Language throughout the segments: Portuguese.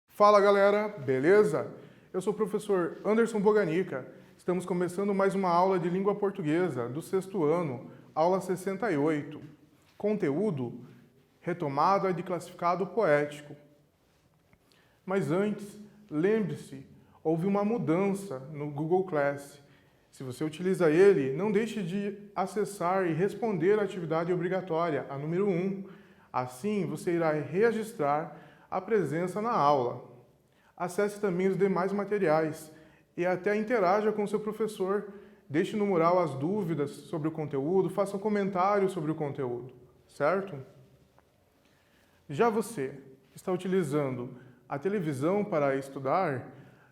Fala galera, beleza? Eu sou o professor Anderson Boganica. Estamos começando mais uma aula de língua portuguesa do 6º ano, aula 68. Conteúdo: retomada de classificado poético. Mas antes, lembre-se, houve uma mudança no Google Class. Se você utiliza ele, não deixe de acessar e responder a atividade obrigatória, a número 1. Assim, você irá registrar a presença na aula. Acesse também os demais materiais e até interaja com o seu professor. Deixe no mural as dúvidas sobre o conteúdo, faça comentários sobre o conteúdo, certo? Já você está utilizando a televisão para estudar,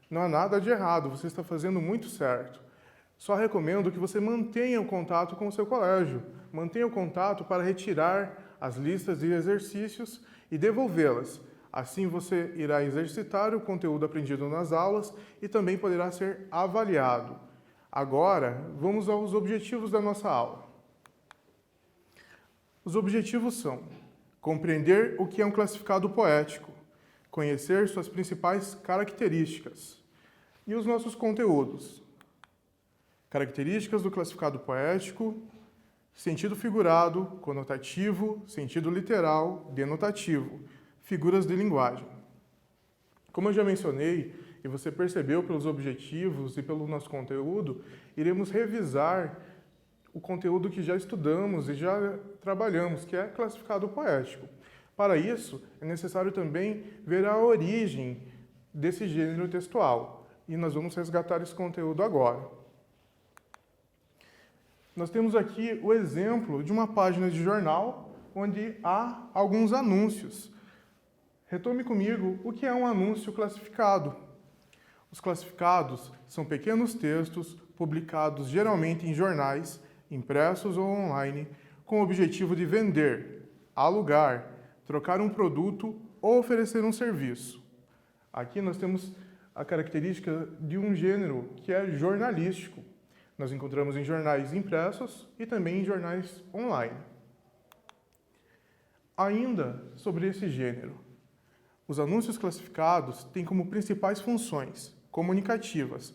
não há nada de errado, você está fazendo muito certo. Só recomendo que você mantenha o contato com o seu colégio, mantenha o contato para retirar as listas de exercícios e devolvê-las. Assim você irá exercitar o conteúdo aprendido nas aulas e também poderá ser avaliado. Agora, vamos aos objetivos da nossa aula. Os objetivos são: compreender o que é um classificado poético, conhecer suas principais características e os nossos conteúdos. Características do classificado poético: sentido figurado, conotativo, sentido literal, denotativo. Figuras de linguagem. Como eu já mencionei, e você percebeu pelos objetivos e pelo nosso conteúdo, iremos revisar o conteúdo que já estudamos e já trabalhamos, que é classificado poético. Para isso, é necessário também ver a origem desse gênero textual, e nós vamos resgatar esse conteúdo agora. Nós temos aqui o exemplo de uma página de jornal onde há alguns anúncios. Retome comigo o que é um anúncio classificado. Os classificados são pequenos textos publicados geralmente em jornais, impressos ou online, com o objetivo de vender, alugar, trocar um produto ou oferecer um serviço. Aqui nós temos a característica de um gênero que é jornalístico. Nós encontramos em jornais impressos e também em jornais online. Ainda sobre esse gênero, os anúncios classificados têm como principais funções comunicativas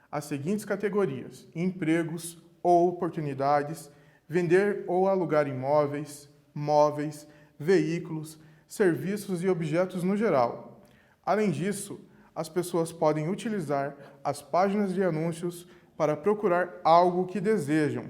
as seguintes categorias: empregos ou oportunidades, vender ou alugar imóveis, móveis, veículos, serviços e objetos no geral. Além disso, as pessoas podem utilizar as páginas de anúncios para procurar algo que desejam.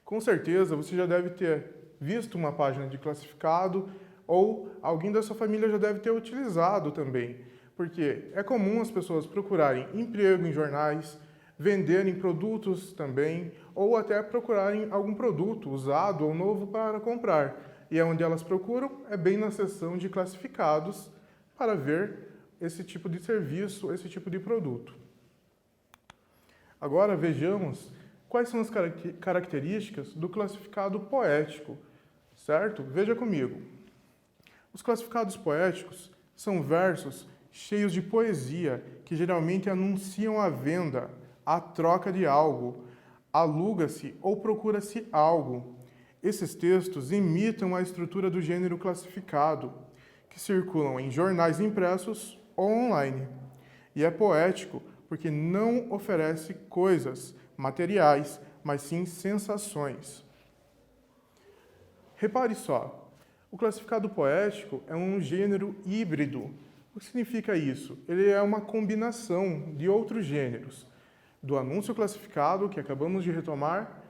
Com certeza, você já deve ter visto uma página de classificado ou alguém da sua família já deve ter utilizado também, porque é comum as pessoas procurarem emprego em jornais, venderem produtos também, ou até procurarem algum produto usado ou novo para comprar. E é onde elas procuram é bem na seção de classificados para ver esse tipo de serviço, esse tipo de produto. Agora vejamos quais são as características do classificado poético, certo? Veja comigo. Os classificados poéticos são versos cheios de poesia que geralmente anunciam a venda, a troca de algo, aluga-se ou procura-se algo. Esses textos imitam a estrutura do gênero classificado, que circulam em jornais impressos ou online. E é poético porque não oferece coisas materiais, mas sim sensações. Repare só. O classificado poético é um gênero híbrido. O que significa isso? Ele é uma combinação de outros gêneros, do anúncio classificado, que acabamos de retomar,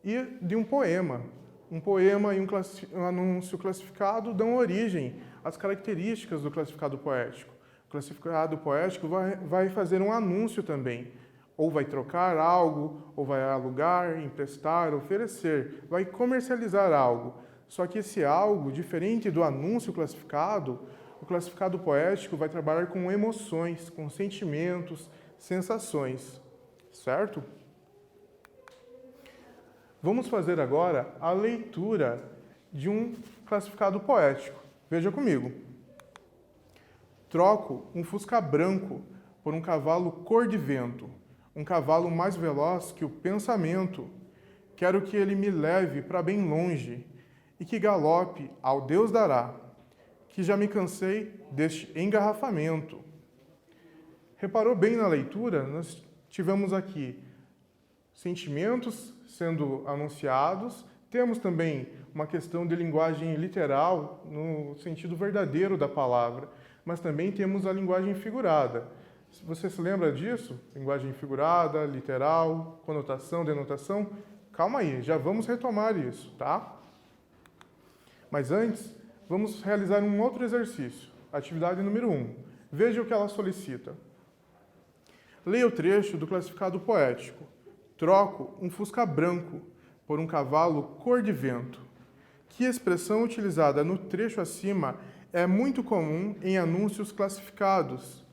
e de um poema. Um poema e um anúncio classificado dão origem às características do classificado poético. O classificado poético vai fazer um anúncio também, ou vai trocar algo, ou vai alugar, emprestar, oferecer, vai comercializar algo. Só que esse algo, diferente do anúncio classificado, o classificado poético vai trabalhar com emoções, com sentimentos, sensações, certo? Vamos fazer agora a leitura de um classificado poético. Veja comigo. Troco um fusca branco por um cavalo cor de vento, um cavalo mais veloz que o pensamento. quero que ele me leve para bem longe e que galope ao Deus dará, que já me cansei deste engarrafamento. Reparou bem na leitura? Nós tivemos aqui sentimentos sendo anunciados, temos também uma questão de linguagem literal no sentido verdadeiro da palavra, mas também temos a linguagem figurada. Você se lembra disso? Linguagem figurada, literal, conotação, denotação? Calma aí, já vamos retomar isso, tá? Mas antes, vamos realizar um outro exercício. Atividade número 1. Veja o que ela solicita. Leia o trecho do classificado poético. Troco um fusca branco por um cavalo cor de vento. Que expressão utilizada no trecho acima é muito comum em anúncios classificados?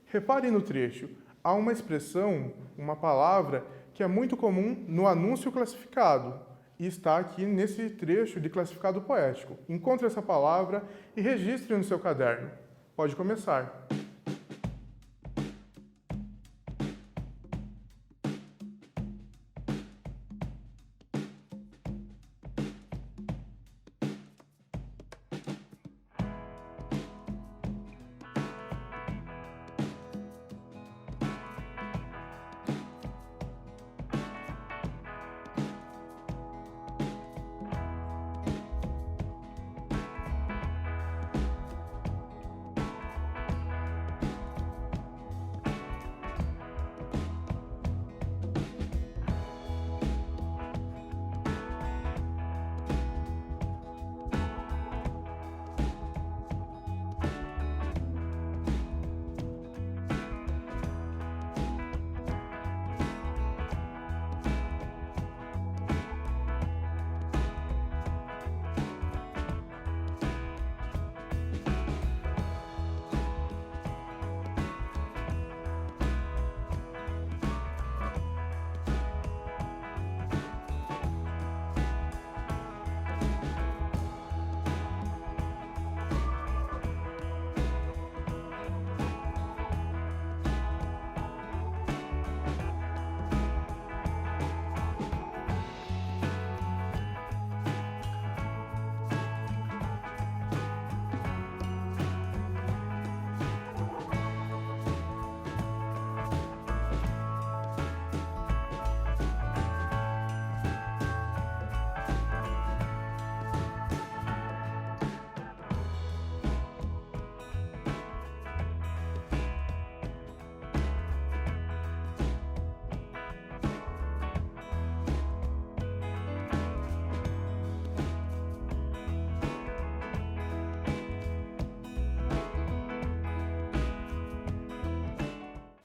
Repare no trecho. Há uma expressão, uma palavra, que é muito comum no anúncio classificado e está aqui nesse trecho de classificado poético. Encontre essa palavra e registre no seu caderno. Pode começar.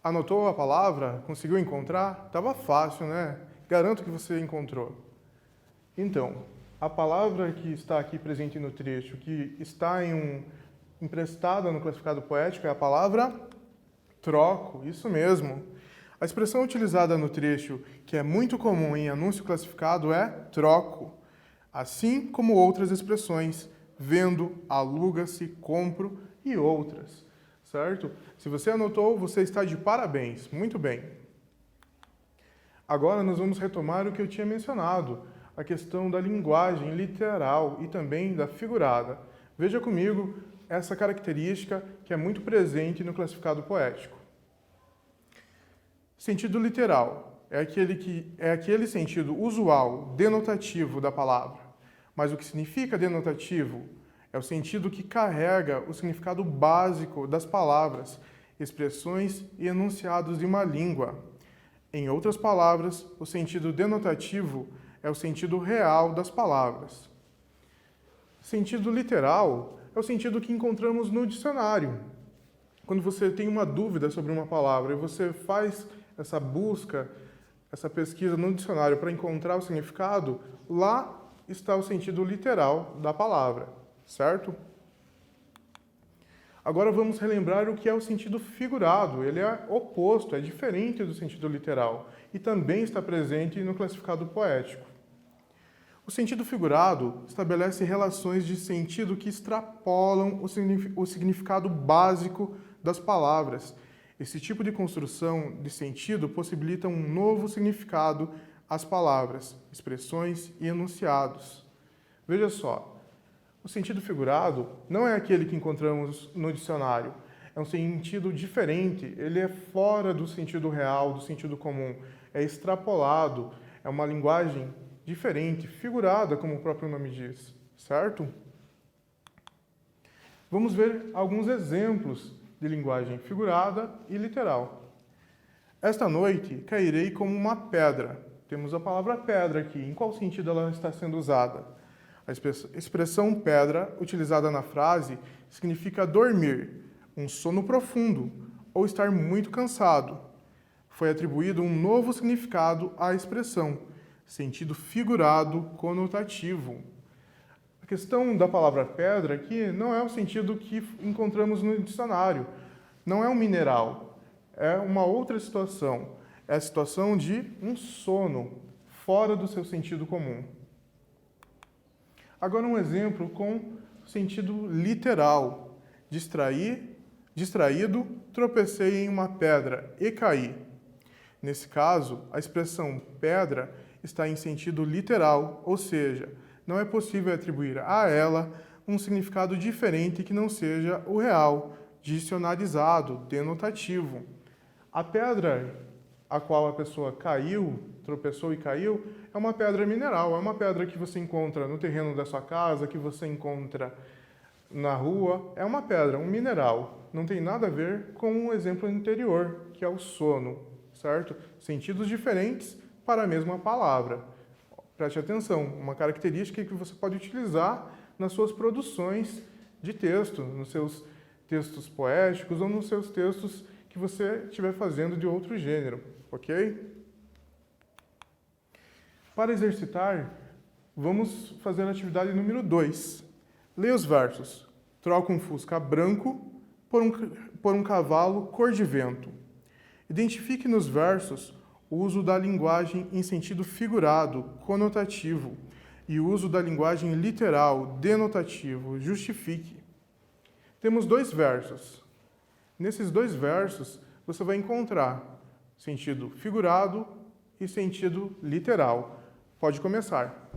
Anotou a palavra? Conseguiu encontrar? Tava fácil, né? Garanto que você encontrou. Então, a palavra que está aqui presente no trecho, que está emprestada no classificado poético, é a palavra troco, isso mesmo. A expressão utilizada no trecho, que é muito comum em anúncio classificado, é troco, assim como outras expressões, vendo, aluga-se, compro e outras. Certo? Se você anotou, você está de parabéns. Muito bem. Agora nós vamos retomar o que eu tinha mencionado, a questão da linguagem literal e também da figurada. Veja comigo essa característica que é muito presente no classificado poético. Sentido literal é aquele sentido usual, denotativo da palavra. Mas o que significa denotativo? É o sentido que carrega o significado básico das palavras, expressões e enunciados de uma língua. Em outras palavras, o sentido denotativo é o sentido real das palavras. Sentido literal é o sentido que encontramos no dicionário. Quando você tem uma dúvida sobre uma palavra e você faz essa busca, essa pesquisa no dicionário para encontrar o significado, lá está o sentido literal da palavra. Certo? Agora vamos relembrar o que é o sentido figurado. Ele é oposto, é diferente do sentido literal e também está presente no classificado poético. O sentido figurado estabelece relações de sentido que extrapolam o significado básico das palavras. Esse tipo de construção de sentido possibilita um novo significado as palavras, expressões e enunciados. Veja só, o sentido figurado não é aquele que encontramos no dicionário. É um sentido diferente, ele é fora do sentido real, do sentido comum. É extrapolado, é uma linguagem diferente, figurada, como o próprio nome diz, certo? Vamos ver alguns exemplos de linguagem figurada e literal. Esta noite cairei como uma pedra. Temos a palavra pedra aqui. Em qual sentido ela está sendo usada? A expressão pedra, utilizada na frase, significa dormir, um sono profundo ou estar muito cansado. Foi atribuído um novo significado à expressão, sentido figurado conotativo. A questão da palavra pedra aqui não é o sentido que encontramos no dicionário. Não é um mineral, é uma outra situação. É a situação de um sono, fora do seu sentido comum. Agora um exemplo com sentido literal. Distraído, tropecei em uma pedra e caí. Nesse caso, a expressão pedra está em sentido literal, ou seja, não é possível atribuir a ela um significado diferente que não seja o real, dicionarizado, denotativo. A pedra a qual a pessoa caiu, tropeçou e caiu, é uma pedra mineral, é uma pedra que você encontra no terreno da sua casa, que você encontra na rua, é uma pedra, um mineral. Não tem nada a ver com o exemplo anterior, que é o sono, certo? Sentidos diferentes para a mesma palavra. Preste atenção, uma característica que você pode utilizar nas suas produções de texto, nos seus textos poéticos ou nos seus textos que você estiver fazendo de outro gênero, ok? Para exercitar, vamos fazer a atividade número 2. Leia os versos. Troca um fusca branco por um cavalo cor de vento. Identifique nos versos o uso da linguagem em sentido figurado, conotativo, e o uso da linguagem literal, denotativo. Justifique. Temos 2 versos. Nesses 2 versos, você vai encontrar sentido figurado e sentido literal. Pode começar.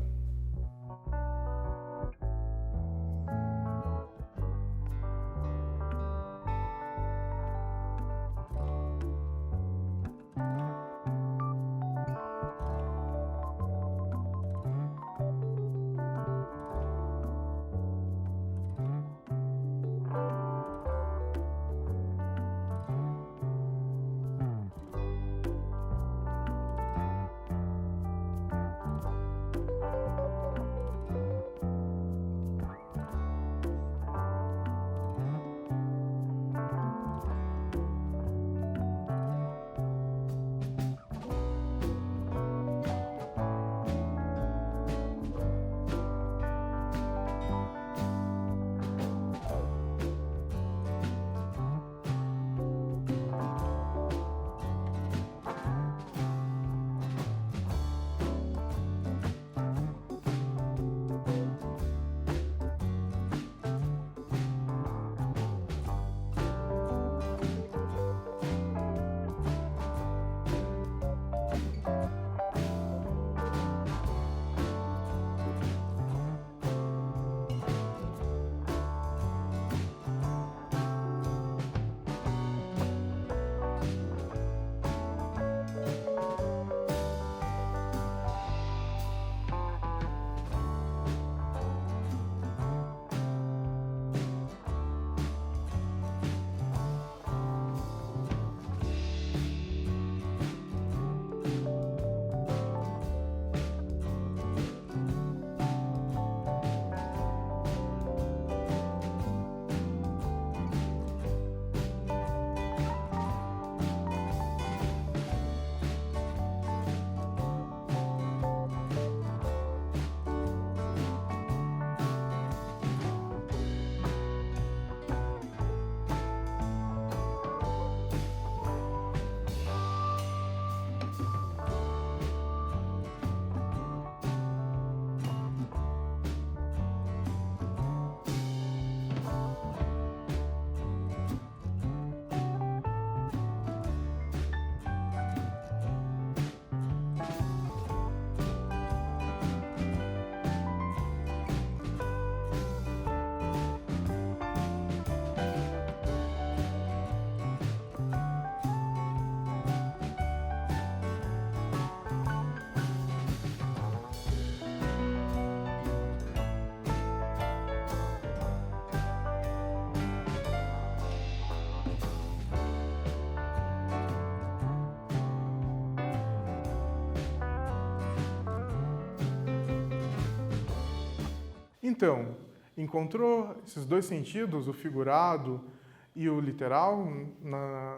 Então, encontrou esses dois sentidos, o figurado e o literal,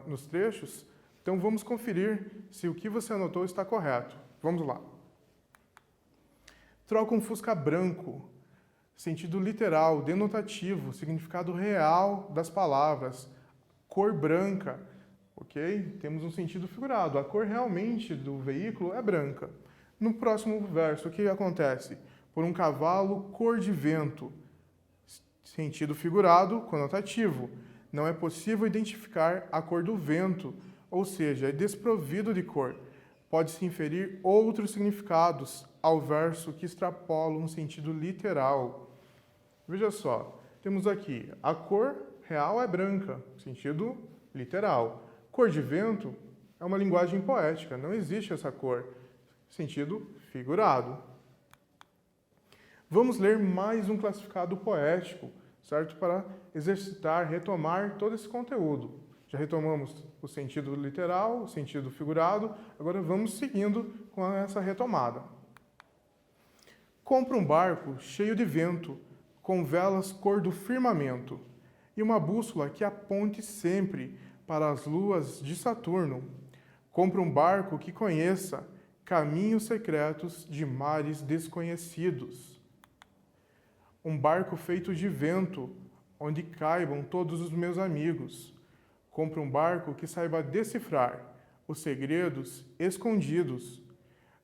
nos trechos? Então, vamos conferir se o que você anotou está correto. Vamos lá. Troca um fusca branco, sentido literal, denotativo, significado real das palavras. Cor branca, ok? Temos um sentido figurado. A cor realmente do veículo é branca. No próximo verso, o que acontece? Por um cavalo, cor de vento. Sentido figurado, conotativo. Não é possível identificar a cor do vento, ou seja, é desprovido de cor. Pode-se inferir outros significados ao verso que extrapolam um sentido literal. Veja só, temos aqui a cor real é branca, sentido literal. Cor de vento é uma linguagem poética, não existe essa cor, sentido figurado. Vamos ler mais um classificado poético, certo? Para exercitar, retomar todo esse conteúdo. Já retomamos o sentido literal, o sentido figurado, agora vamos seguindo com essa retomada. Compra um barco cheio de vento, com velas cor do firmamento, e uma bússola que aponte sempre para as luas de Saturno. Compra um barco que conheça caminhos secretos de mares desconhecidos. Um barco feito de vento, onde caibam todos os meus amigos. Compra um barco que saiba decifrar os segredos escondidos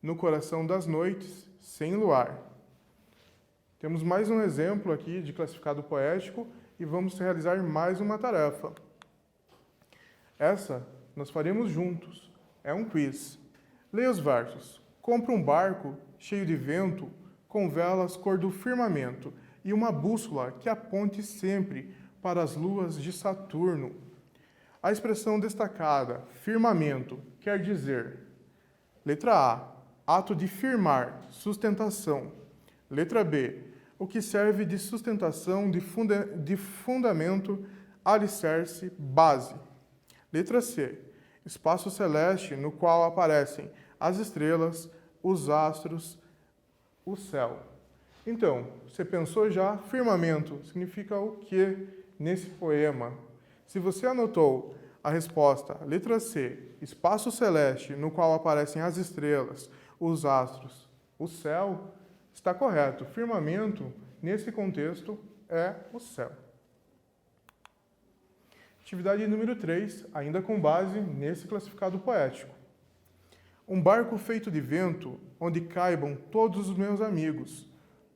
no coração das noites sem luar. Temos mais um exemplo aqui de classificado poético e vamos realizar mais uma tarefa. Essa nós faremos juntos. É um quiz. Leia os versos. Compra um barco cheio de vento, com velas cor do firmamento, e uma bússola que aponte sempre para as luas de Saturno. A expressão destacada, firmamento, quer dizer: letra A, ato de firmar, sustentação. Letra B, o que serve de sustentação, de fundamento, alicerce, base. Letra C, espaço celeste no qual aparecem as estrelas, os astros, o céu. Então, você pensou já? Firmamento significa o que nesse poema? Se você anotou a resposta, letra C, espaço celeste no qual aparecem as estrelas, os astros, o céu, está correto. Firmamento, nesse contexto, é o céu. Atividade número 3, ainda com base nesse classificado poético. Um barco feito de vento, onde caibam todos os meus amigos.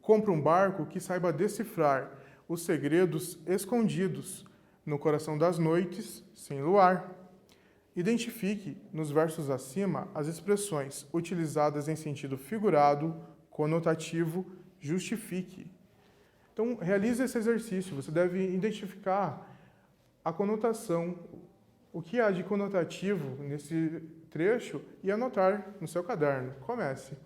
Compra um barco que saiba decifrar os segredos escondidos no coração das noites, sem luar. Identifique, nos versos acima, as expressões utilizadas em sentido figurado, conotativo, justifique. Então, realize esse exercício. Você deve identificar a conotação, o que há de conotativo nesse trecho e anotar no seu caderno. Comece.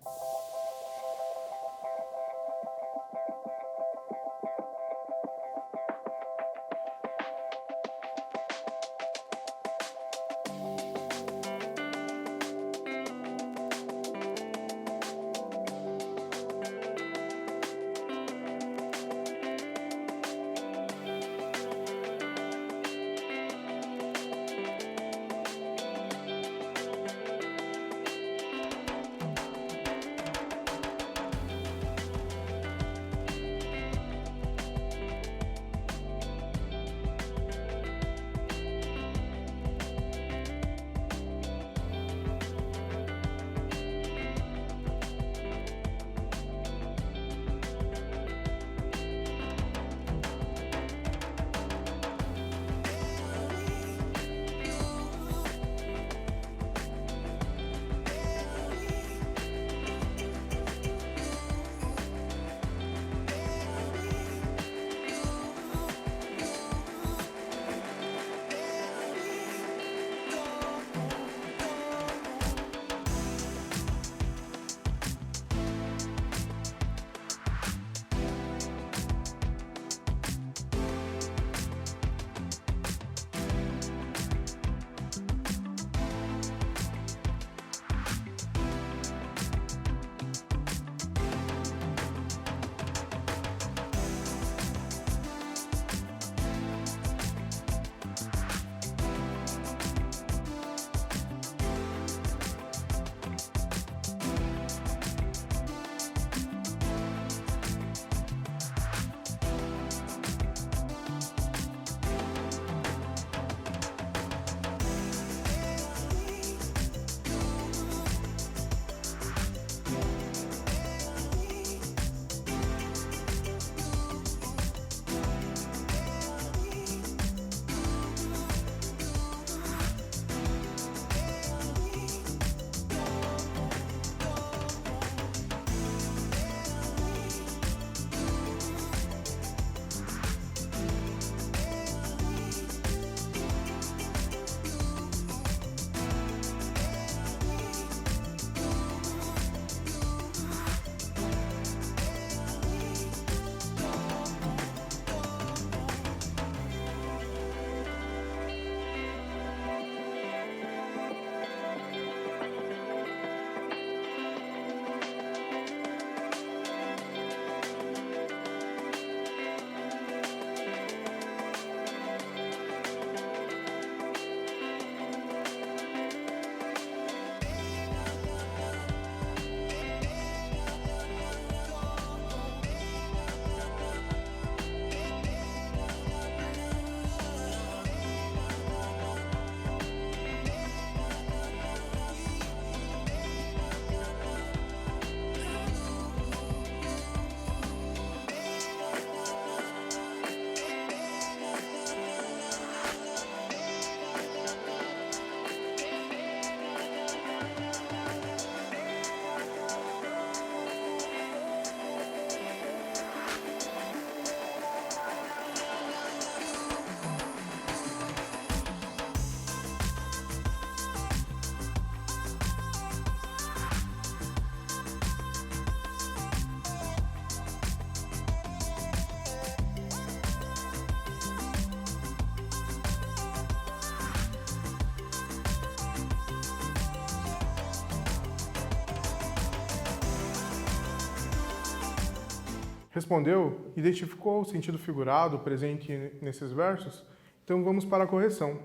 Respondeu? Identificou o sentido figurado presente nesses versos? Então vamos para a correção.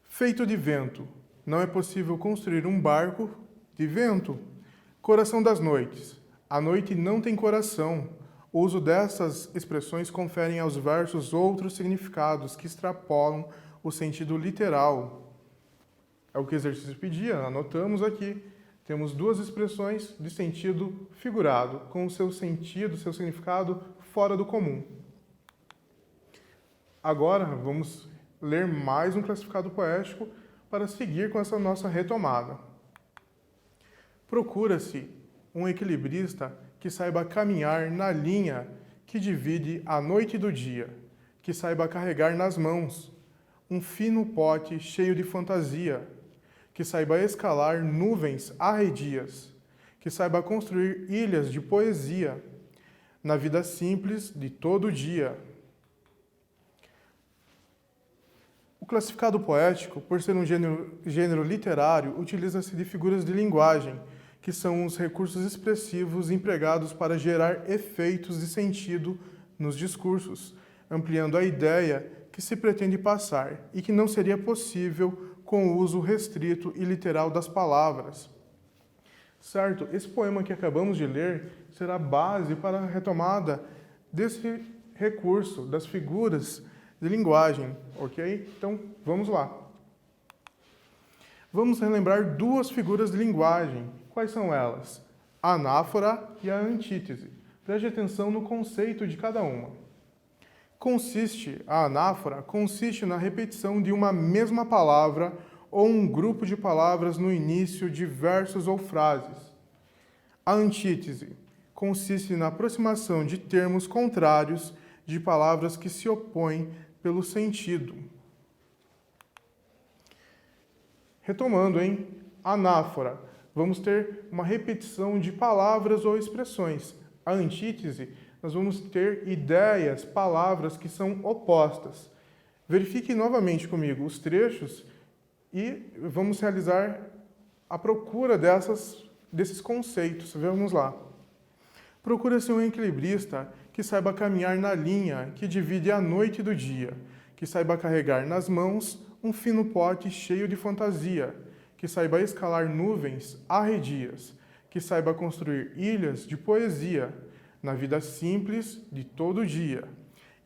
Feito de vento, não é possível construir um barco de vento. Coração das noites, a noite não tem coração. O uso dessas expressões conferem aos versos outros significados que extrapolam o sentido literal. É o que o exercício pedia, anotamos aqui. Temos duas expressões de sentido figurado, com o seu sentido, seu significado fora do comum. Agora, vamos ler mais um classificado poético para seguir com essa nossa retomada. Procura-se um equilibrista que saiba caminhar na linha que divide a noite do dia, que saiba carregar nas mãos um fino pote cheio de fantasia, que saiba escalar nuvens arredias, que saiba construir ilhas de poesia, na vida simples de todo dia. O classificado poético, por ser um gênero literário, utiliza-se de figuras de linguagem, que são os recursos expressivos empregados para gerar efeitos de sentido nos discursos, ampliando a ideia que se pretende passar e que não seria possível com o uso restrito e literal das palavras. Certo? Esse poema que acabamos de ler será base para a retomada desse recurso, das figuras de linguagem, ok? Então, vamos lá. Vamos relembrar duas figuras de linguagem. Quais são elas? A anáfora e a antítese. Preste atenção no conceito de cada uma. A anáfora consiste na repetição de uma mesma palavra ou um grupo de palavras no início de versos ou frases. A antítese consiste na aproximação de termos contrários de palavras que se opõem pelo sentido. Retomando, anáfora. Vamos ter uma repetição de palavras ou expressões. A antítese, nós vamos ter ideias, palavras que são opostas. Verifique novamente comigo os trechos e vamos realizar a procura desses conceitos. Vamos lá. Procura-se um equilibrista que saiba caminhar na linha que divide a noite do dia, que saiba carregar nas mãos um fino pote cheio de fantasia, que saiba escalar nuvens arredias, que saiba construir ilhas de poesia, na vida simples de todo dia.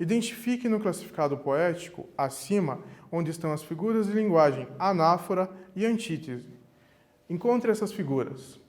Identifique no classificado poético, acima, onde estão as figuras de linguagem anáfora e antítese. Encontre essas figuras.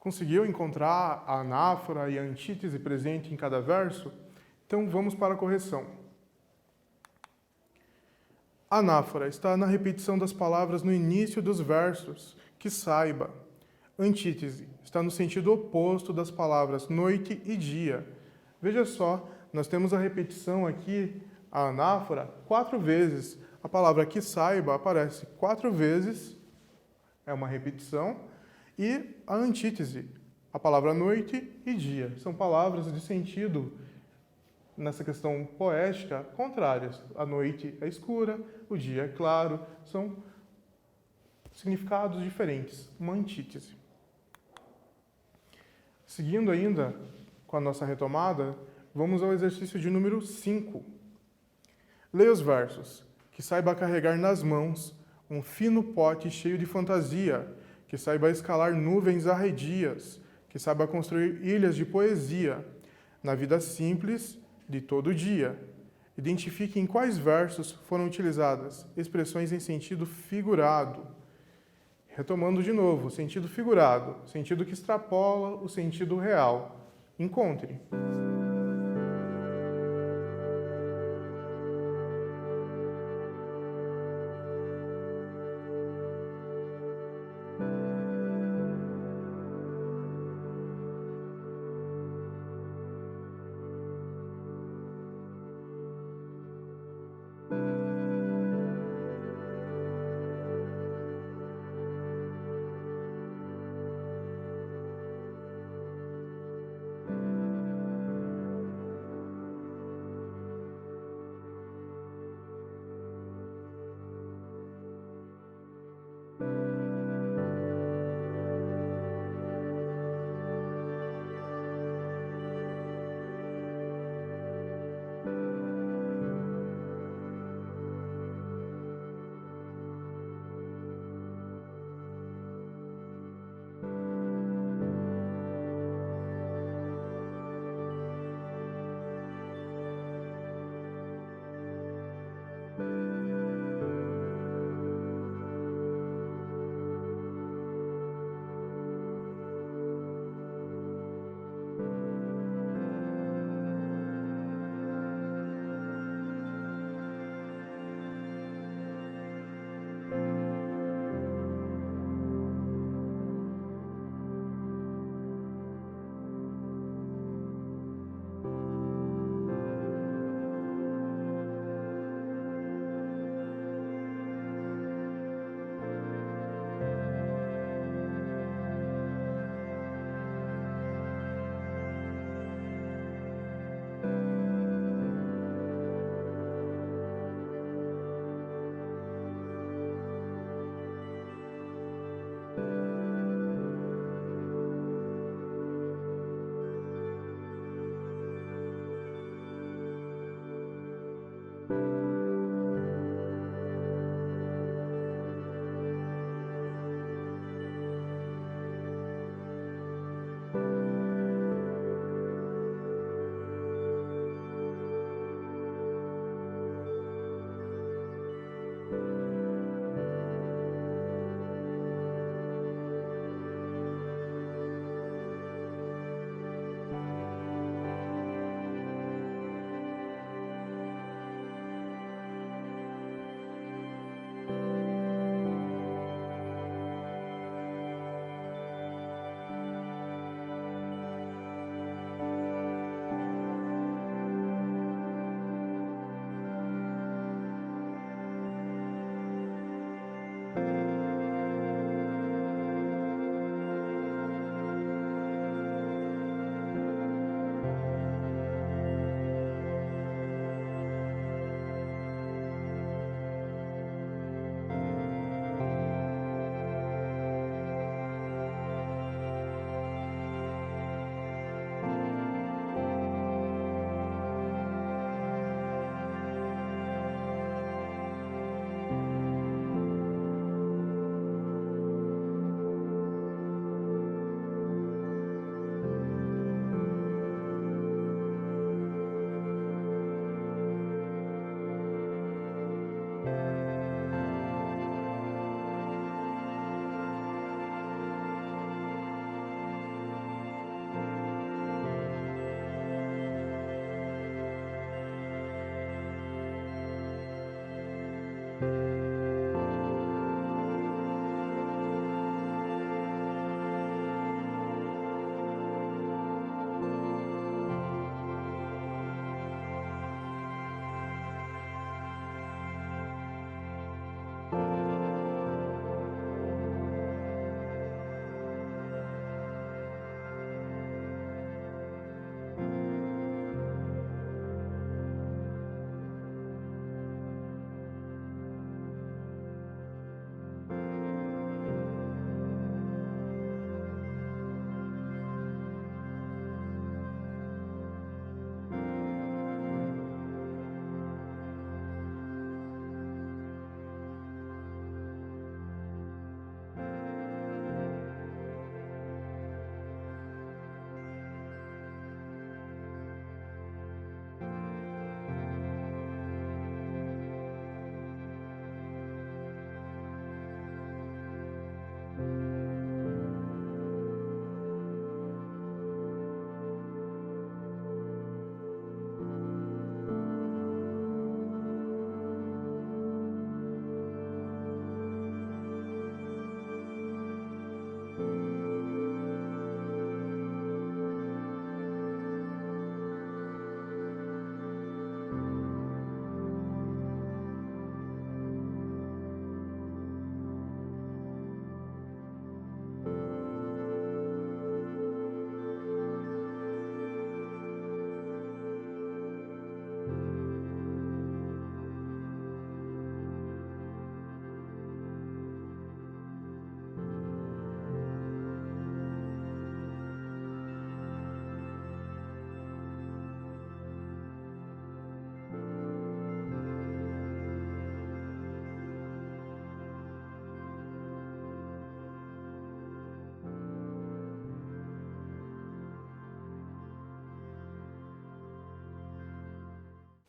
Conseguiu encontrar a anáfora e a antítese presente em cada verso? Então vamos para a correção. Anáfora está na repetição das palavras no início dos versos, que saiba. Antítese está no sentido oposto das palavras noite e dia. Veja só, nós temos a repetição aqui, a anáfora, 4 vezes. A palavra que saiba aparece 4 vezes, é uma repetição, e a antítese, a palavra noite e dia. São palavras de sentido, nessa questão poética, contrárias. A noite é escura, o dia é claro, são significados diferentes, uma antítese. Seguindo ainda com a nossa retomada, vamos ao exercício de número 5. Leia os versos. Que saiba carregar nas mãos um fino pote cheio de fantasia, que saiba escalar nuvens arredias, que saiba construir ilhas de poesia, na vida simples de todo dia. Identifique em quais versos foram utilizadas expressões em sentido figurado. Retomando de novo, sentido figurado, sentido que extrapola o sentido real. Encontre.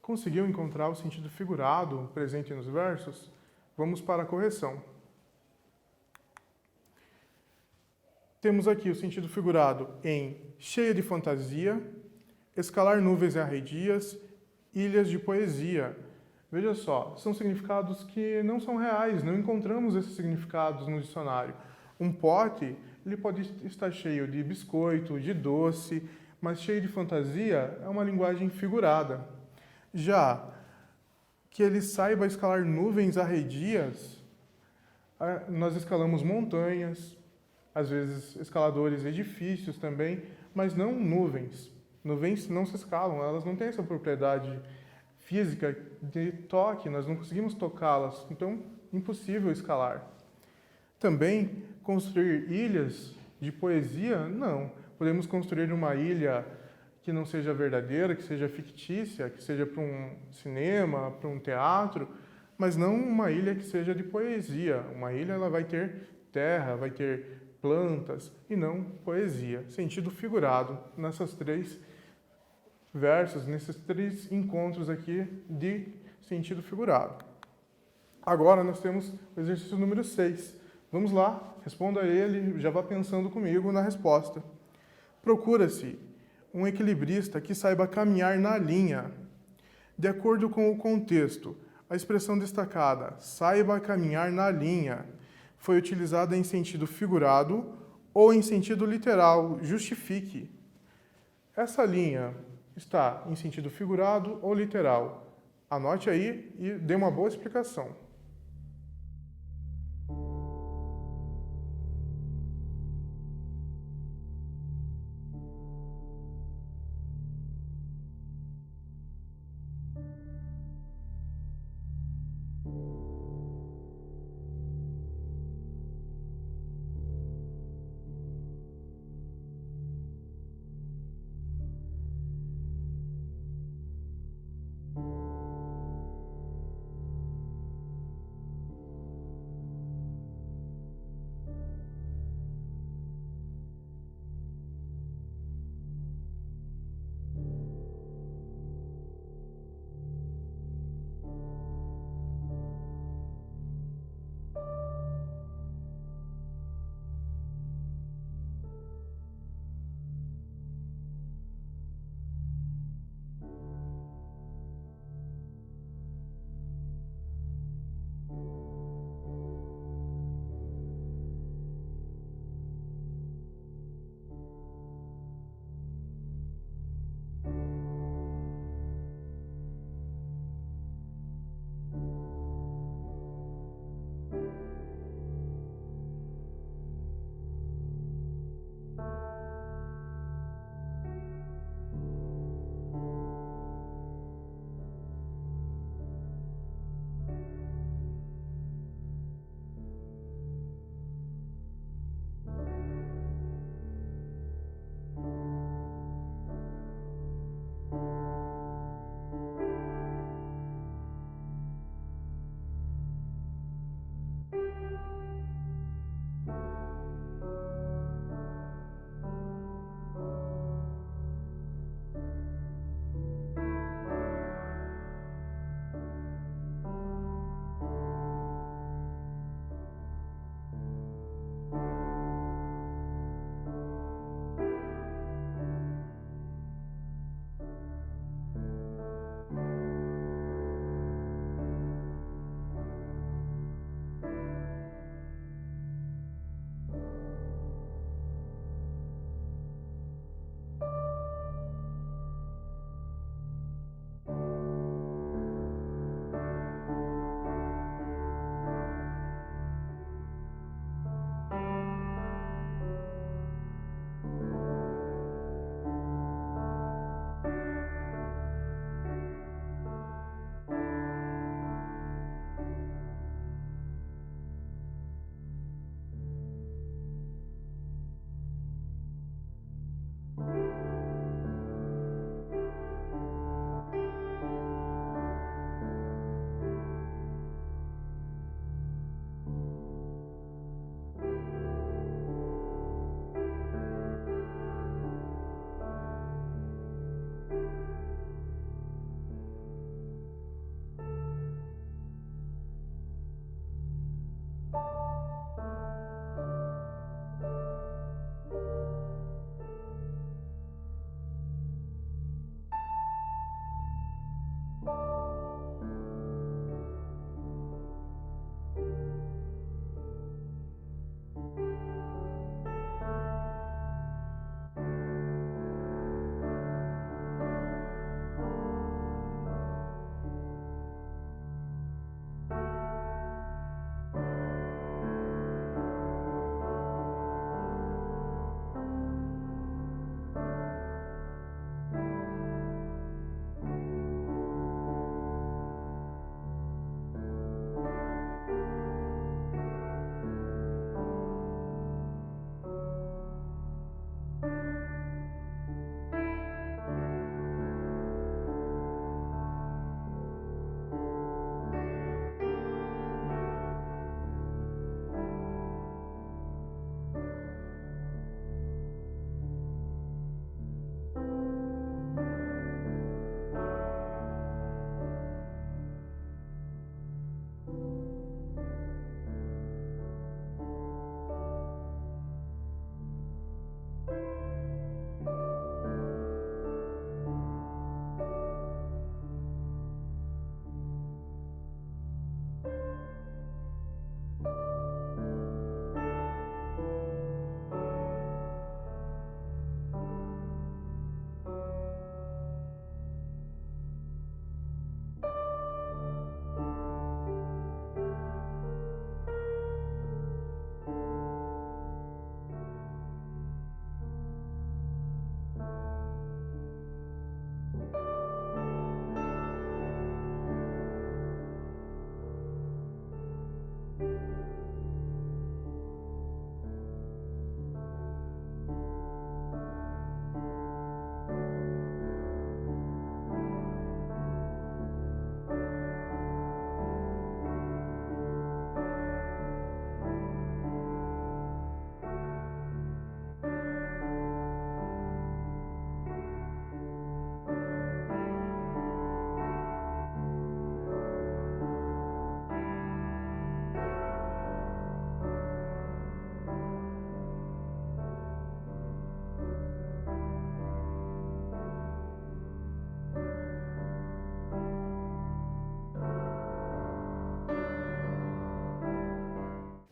Conseguiu encontrar o sentido figurado presente nos versos? Vamos para a correção. Temos aqui o sentido figurado em cheia de fantasia, escalar nuvens e arredias, ilhas de poesia. Veja só, são significados que não são reais, não encontramos esses significados no dicionário. Um pote, ele pode estar cheio de biscoito, de doce, mas cheio de fantasia é uma linguagem figurada. Já que ele saiba escalar nuvens arredias, nós escalamos montanhas, às vezes escaladores edifícios também, mas não nuvens. Nuvens não se escalam, elas não têm essa propriedade física de toque, nós não conseguimos tocá-las, então impossível escalar. Também construir ilhas de poesia, não. Podemos construir uma ilha que não seja verdadeira, que seja fictícia, que seja para um cinema, para um teatro, mas não uma ilha que seja de poesia. Uma ilha ela vai ter terra, vai ter plantas e não poesia. Sentido figurado nessas três versos, nesses três encontros aqui de sentido figurado. Agora nós temos o exercício número 6. Vamos lá, responda ele, já vá pensando comigo na resposta. Procura-se um equilibrista que saiba caminhar na linha. De acordo com o contexto, a expressão destacada, saiba caminhar na linha, foi utilizada em sentido figurado ou em sentido literal, justifique. Essa linha está em sentido figurado ou literal? Anote aí e dê uma boa explicação.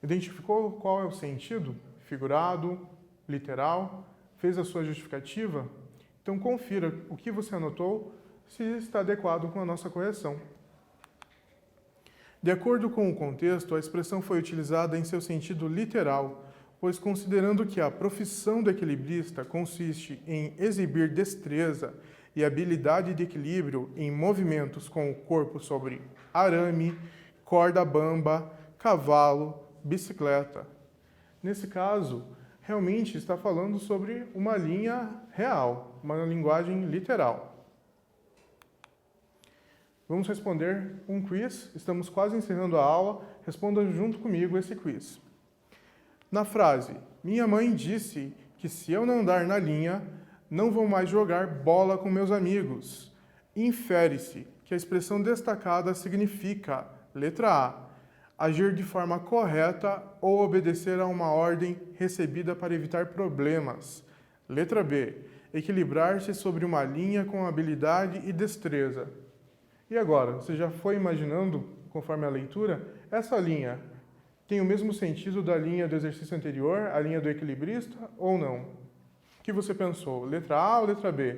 Identificou qual é o sentido? Figurado, literal? Fez a sua justificativa? Então confira o que você anotou, se está adequado com a nossa correção. De acordo com o contexto, a expressão foi utilizada em seu sentido literal, pois considerando que a profissão do equilibrista consiste em exibir destreza e habilidade de equilíbrio em movimentos com o corpo sobre arame, corda bamba, cavalo, bicicleta. Nesse caso, realmente está falando sobre uma linha real, uma linguagem literal. Vamos responder um quiz, estamos quase encerrando a aula, responda junto comigo esse quiz. Na frase, minha mãe disse que se eu não andar na linha, não vou mais jogar bola com meus amigos. Infere-se que a expressão destacada significa, letra A, agir de forma correta ou obedecer a uma ordem recebida para evitar problemas. Letra B, equilibrar-se sobre uma linha com habilidade e destreza. E agora, você já foi imaginando, conforme a leitura, essa linha tem o mesmo sentido da linha do exercício anterior, a linha do equilibrista, ou não? O que você pensou? Letra A ou letra B?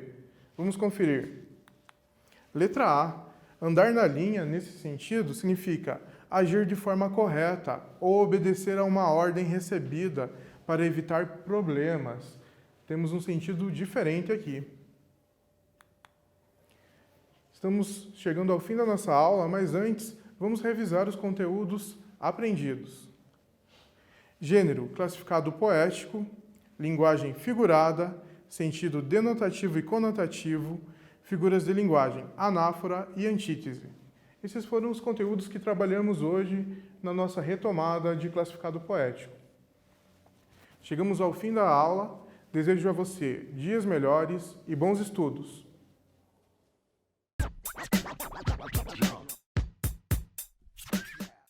Vamos conferir. Letra A. Andar na linha, nesse sentido, significa agir de forma correta ou obedecer a uma ordem recebida para evitar problemas. Temos um sentido diferente aqui. Estamos chegando ao fim da nossa aula, mas antes, vamos revisar os conteúdos aprendidos. Gênero, classificado poético, linguagem figurada, sentido denotativo e conotativo, figuras de linguagem, anáfora e antítese. Esses foram os conteúdos que trabalhamos hoje na nossa retomada de classificado poético. Chegamos ao fim da aula, desejo a você dias melhores e bons estudos.